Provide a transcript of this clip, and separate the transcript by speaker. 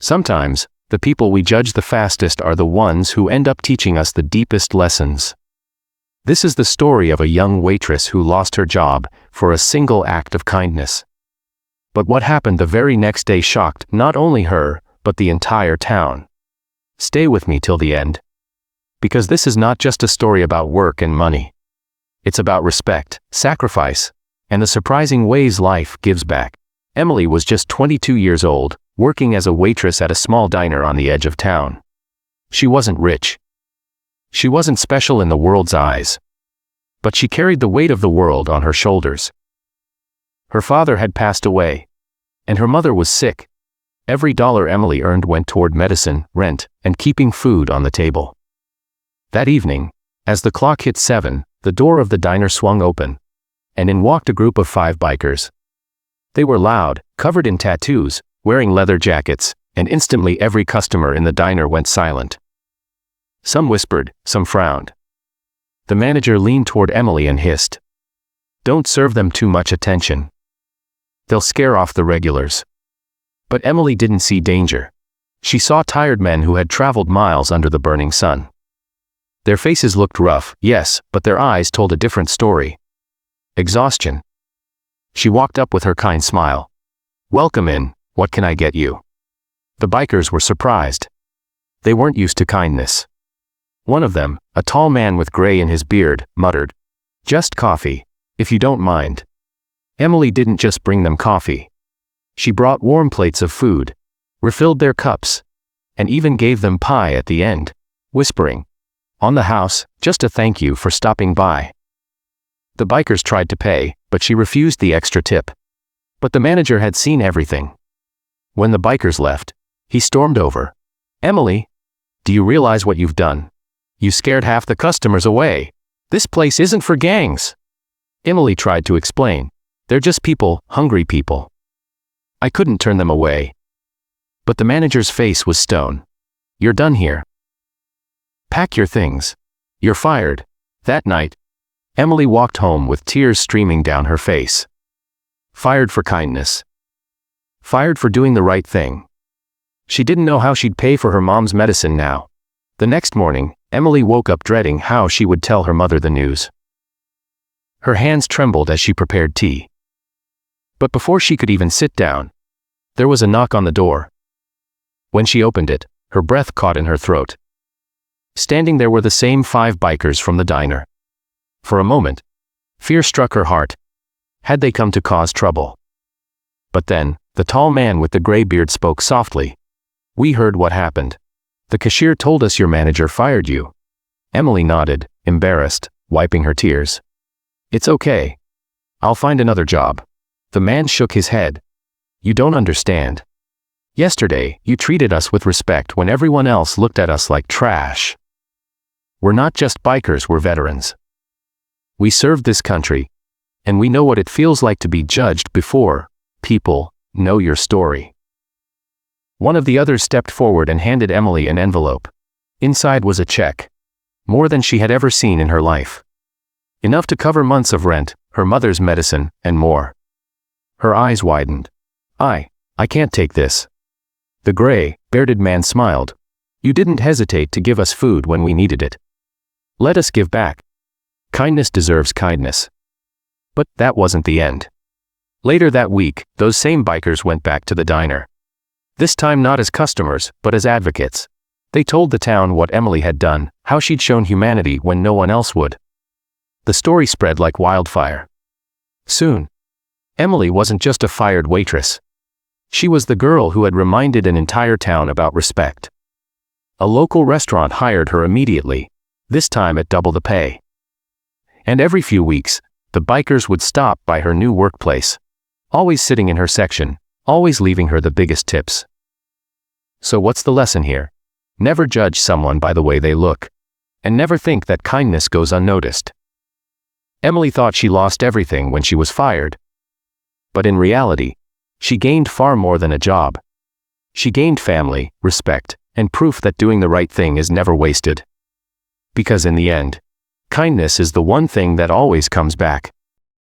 Speaker 1: Sometimes, the people we judge the fastest are the ones who end up teaching us the deepest lessons. This is the story of a young waitress who lost her job for a single act of kindness. But what happened the very next day shocked not only her, but the entire town. Stay with me till the end. Because this is not just a story about work and money. It's about respect, sacrifice, and the surprising ways life gives back. Emily was just 22 years old, working as a waitress at a small diner on the edge of town. She wasn't rich. She wasn't special in the world's eyes. But she carried the weight of the world on her shoulders. Her father had passed away, and her mother was sick. Every dollar Emily earned went toward medicine, rent, and keeping food on the table. That evening, as the clock hit 7, the door of the diner swung open, and in walked a group of 5 bikers. They were loud, covered in tattoos, wearing leather jackets, and instantly every customer in the diner went silent. Some whispered, some frowned. The manager leaned toward Emily and hissed, "Don't serve them too much attention. They'll scare off the regulars." But Emily didn't see danger. She saw tired men who had traveled miles under the burning sun. Their faces looked rough, yes, but their eyes told a different story. Exhaustion. She walked up with her kind smile. "Welcome in, what can I get you?" The bikers were surprised. They weren't used to kindness. One of them, a tall man with gray in his beard, muttered, "Just coffee, if you don't mind." Emily didn't just bring them coffee. She brought warm plates of food, refilled their cups, and even gave them pie at the end, whispering, "On the house, just a thank you for stopping by." The bikers tried to pay, but she refused the extra tip. But the manager had seen everything. When the bikers left, he stormed over. "Emily, do you realize what you've done? You scared half the customers away. This place isn't for gangs." Emily tried to explain. "They're just people, hungry people. I couldn't turn them away." But the manager's face was stone. "You're done here. Pack your things. You're fired." That night, Emily walked home with tears streaming down her face. Fired for kindness. Fired for doing the right thing. She didn't know how she'd pay for her mom's medicine now. The next morning, Emily woke up dreading how she would tell her mother the news. Her hands trembled as she prepared tea. But before she could even sit down, there was a knock on the door. When she opened it, her breath caught in her throat. Standing there were the same 5 bikers from the diner. For a moment, fear struck her heart. Had they come to cause trouble? But then, the tall man with the gray beard spoke softly. "We heard what happened. The cashier told us your manager fired you." Emily nodded, embarrassed, wiping her tears. "It's okay. I'll find another job." The man shook his head. "You don't understand. Yesterday, you treated us with respect when everyone else looked at us like trash. We're not just bikers, we're veterans. We served this country, and we know what it feels like to be judged before people know your story." One of the others stepped forward and handed Emily an envelope. Inside was a check. More than she had ever seen in her life. Enough to cover months of rent, her mother's medicine, and more. Her eyes widened. I can't take this." The gray, bearded man smiled. "You didn't hesitate to give us food when we needed it. Let us give back. Kindness deserves kindness." But that wasn't the end. Later that week, those same bikers went back to the diner. This time not as customers, but as advocates. They told the town what Emily had done, how she'd shown humanity when no one else would. The story spread like wildfire. Soon, Emily wasn't just a fired waitress. She was the girl who had reminded an entire town about respect. A local restaurant hired her immediately, this time at double the pay. And every few weeks, the bikers would stop by her new workplace, always sitting in her section, always leaving her the biggest tips. So what's the lesson here? Never judge someone by the way they look, and never think that kindness goes unnoticed. Emily thought she lost everything when she was fired. But in reality, she gained far more than a job. She gained family, respect, and proof that doing the right thing is never wasted. Because in the end, kindness is the one thing that always comes back.